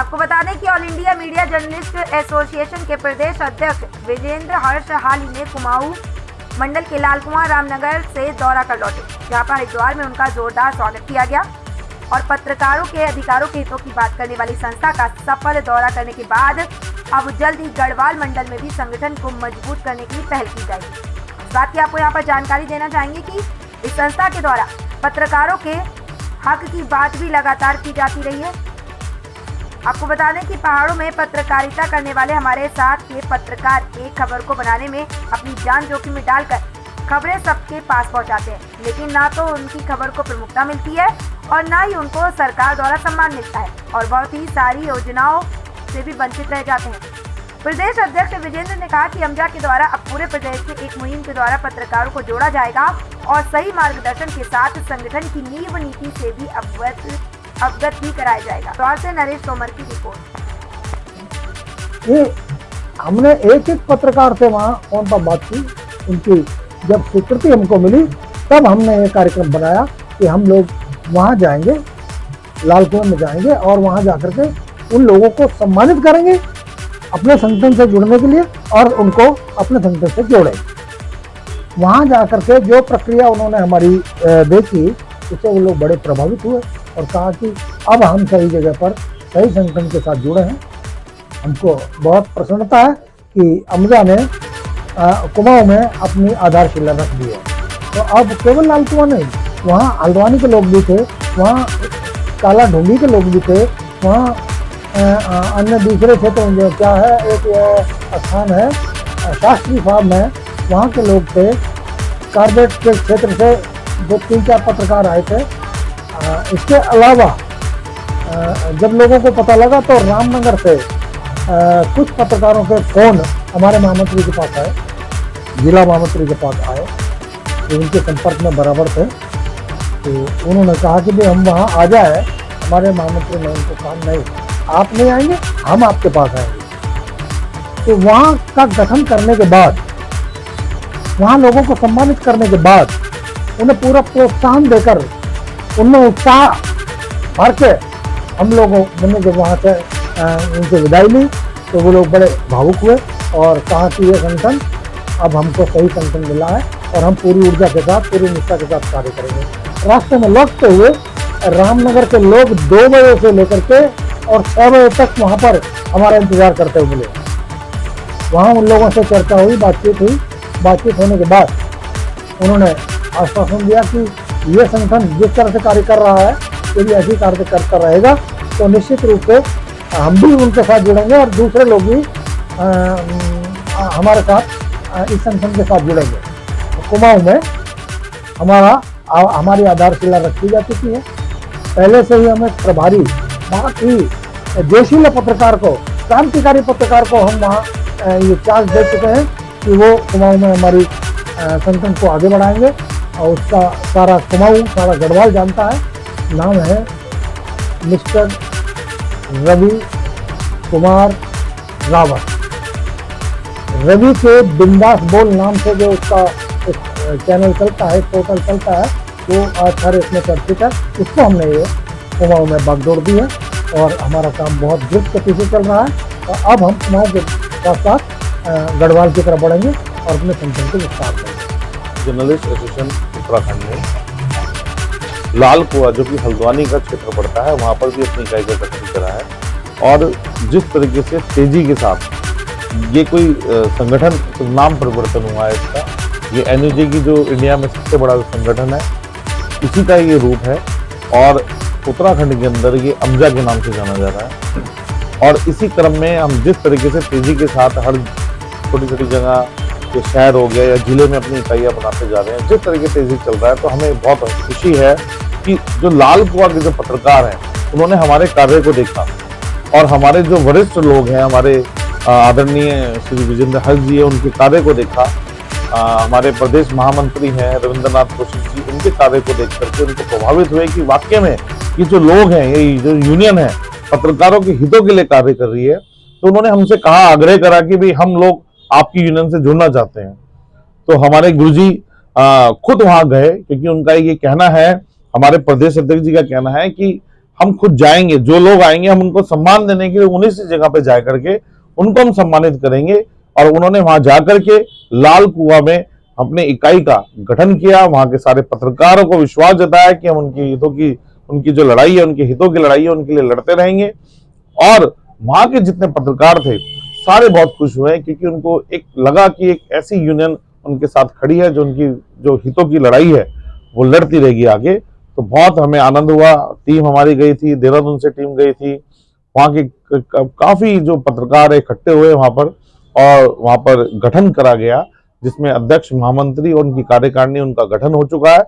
आपको बता दें कि all India media journalist association के प्रदेश अध्यक्ष विजेंद्र हर्ष हाल ही में कुमाऊं मंडल के लाल कुआं रामनगर से दौरा कर लौटे, जहां पर हरिद्वार में उनका जोरदार स्वागत किया गया और पत्रकारों के अधिकारों के हितों की बात करने वाली संस्था का सफल दौरा करने के बाद अब जल्द ही गढ़वाल मंडल में भी संगठन को मजबूत करने की पहल की जाएगी। इस बात की आपको यहाँ पर जानकारी देना चाहेंगे कि इस संस्था के द्वारा पत्रकारों के हक की बात भी लगातार की जाती रही है। आपको बता दें कि पहाड़ों में पत्रकारिता करने वाले हमारे साथ के पत्रकार एक खबर को बनाने में अपनी जान जोखिम में डालकर खबरें सबके पास पहुंचाते हैं, लेकिन ना तो उनकी खबर को प्रमुखता मिलती है और ना ही उनको सरकार द्वारा सम्मान मिलता है और बहुत ही सारी योजनाओं से भी वंचित रह जाते हैं। प्रदेश अध्यक्ष विजेंद्र ने कहा कि अमजा के द्वारा अब पूरे प्रदेश में एक मुहिम के द्वारा पत्रकारों को जोड़ा जाएगा और सही मार्गदर्शन के साथ संगठन की नींव नीति से भी अवगत भी कराया जाएगा। तो से नरेश तोमर की रिपोर्ट। ये हमने एक एक पत्रकार से वहाँ फोन पर बात की, उनकी जब स्वीकृति हमको मिली तब हमने ये कार्यक्रम बनाया कि हम लोग वहाँ जाएंगे, लाल कुआं में जाएंगे और वहाँ जाकर के उन लोगों को सम्मानित करेंगे अपने संगठन से जुड़ने के लिए और उनको अपने संगठन से जोड़ेंगे। वहाँ जाकर के जो प्रक्रिया उन्होंने हमारी देखी उससे वो लोग बड़े प्रभावित हुए और कहा कि अब हम सही जगह पर सही संगठन के साथ जुड़े हैं। हमको बहुत प्रसन्नता है कि अमजा ने कुमाऊं में अपनी आधारशिला रख दी है। तो अब केवल लाल कुआं नहीं, वहाँ हल्द्वानी के लोग भी थे, वहाँ काला ढूंढी के लोग भी थे, वहाँ अन्य दूसरे क्षेत्र में क्या है एक स्थान है शास्त्री फार्म है, वहाँ के लोग थे। कारबेट के क्षेत्र से 2-3-4 पत्रकार आए थे। इसके अलावा जब लोगों को पता लगा तो रामनगर से कुछ पत्रकारों के फ़ोन हमारे महामंत्री के पास आए, जिला महामंत्री के पास आए, तो उनके संपर्क में बराबर थे। तो उन्होंने कहा कि भाई हम वहाँ आ जाए। हमारे महामंत्री ने उनको कहा नहीं, आप नहीं आएंगे, हम आपके पास आएंगे। तो वहाँ का गठन करने के बाद, वहाँ लोगों को सम्मानित करने के बाद, उन्हें पूरा प्रोत्साहन देकर उनमें उत्साह भर के हम लोगों ने जब वहाँ से उनसे विदाई ली तो वो लोग बड़े भावुक हुए और कहा कि ये संगठन अब हमको सही संगठन मिला है और हम पूरी ऊर्जा के साथ, पूरी निष्ठा के साथ कार्य करेंगे। रास्ते में लौटते हुए रामनगर के लोग 2 बजे से लेकर के और 6 बजे तक वहाँ पर हमारा इंतजार करते हुए मिले। वहाँ उन लोगों से चर्चा हुई, बातचीत हुई। बातचीत होने के बाद उन्होंने आश्वासन दिया कि ये संगठन जिस तरह से कार्य कर रहा है यदि ऐसी कार्य करता रहेगा तो निश्चित रूप से हम भी उनके साथ जुड़ेंगे और दूसरे लोग भी हमारे साथ इस संगठन के साथ जुड़ेंगे। तो कुमाऊं में हमारी आधारशिला रखी जा चुकी है। पहले से ही हमें प्रभारी बहुत ही जोशीले पत्रकार को, क्रांतिकारी पत्रकार को हम वहाँ ये चार्ज दे चुके हैं कि वो कुमाऊं में हमारी संगठन को आगे बढ़ाएंगे और उसका सारा कुमाऊं, सारा गढ़वाल जानता है। नाम है मिस्टर रवि कुमार रावत। रवि के बिंदास बोल नाम से जो उसका चैनल चलता है, पोर्टल चलता है, वो आज सारे इसमें चर्चित है। उसको हमने ये कुमाऊं में बागडोर दी है और हमारा काम बहुत द्रुत गति से चल रहा है और अब हम कुमाऊं के साथ साथ गढ़वाल की तरफ बढ़ेंगे और अपने संगठन को विस्तार करेंगे। जर्नलिस्ट एसोसिएशन उत्तराखंड ने लाल कुआं जो कि हल्द्वानी का क्षेत्र पड़ता है वहाँ पर भी अपनी इकाई का गठन करा है और जिस तरीके से तेजी के साथ ये कोई संगठन नाम परिवर्तन हुआ है इसका, ये एनयूजे की जो इंडिया में सबसे बड़ा संगठन है इसी का ये रूप है और उत्तराखंड के अंदर ये अमजा के नाम से जाना जा रहा है। और इसी क्रम में हम जिस तरीके से तेजी के साथ हर छोटी छोटी जगह के शहर हो गया या जिले में अपनी इकाइयाँ बनाते जा रहे हैं, जिस तरीके से तेजी चल रहा है, तो हमें बहुत खुशी है कि जो लाल कुआं के जो पत्रकार हैं उन्होंने हमारे कार्य को देखा और हमारे जो वरिष्ठ लोग हैं, हमारे आदरणीय श्री विजेंद्र हर्ष जी है, उनके कार्य को देखा। हमारे प्रदेश महामंत्री हैं रविंद्रनाथ कौशिक जी, उनके कार्य को देख करके उनको प्रभावित हुए कि वाकई में ये जो लोग हैं, ये जो यूनियन है पत्रकारों के हितों के लिए कार्य कर रही है। तो उन्होंने हमसे कहा, आग्रह करा कि भाई हम लोग आपकी यूनियन से जुड़ना चाहते हैं। तो हमारे गुरुजी खुद वहां गए क्योंकि उनका ये कहना है, हमारे प्रदेश अध्यक्ष जी का कहना है कि हम खुद जाएंगे, जो लोग आएंगे हम उनको सम्मान देने के लिए उन्हीं सी जगह पे जा करके उनको हम सम्मानित करेंगे। और उन्होंने वहां जाकर के लाल कुआं में अपने इकाई का गठन किया, वहां के सारे पत्रकारों को विश्वास जताया कि हम उनकी जो लड़ाई है, उनके हितों की लड़ाई है, उनके लिए लड़ते रहेंगे। और वहां के जितने पत्रकार थे सारे बहुत खुश हुए, क्योंकि उनको एक लगा कि एक ऐसी यूनियन उनके साथ खड़ी है जो उनकी जो हितों की लड़ाई है वो लड़ती रहेगी आगे। तो बहुत हमें आनंद हुआ। टीम हमारी गई थी, देहरादून से टीम गई थी, वहां के काफी जो पत्रकार इकट्ठे हुए वहां पर, और वहां पर गठन करा गया जिसमें अध्यक्ष, महामंत्री और उनकी कार्यकारिणी, उनका गठन हो चुका है।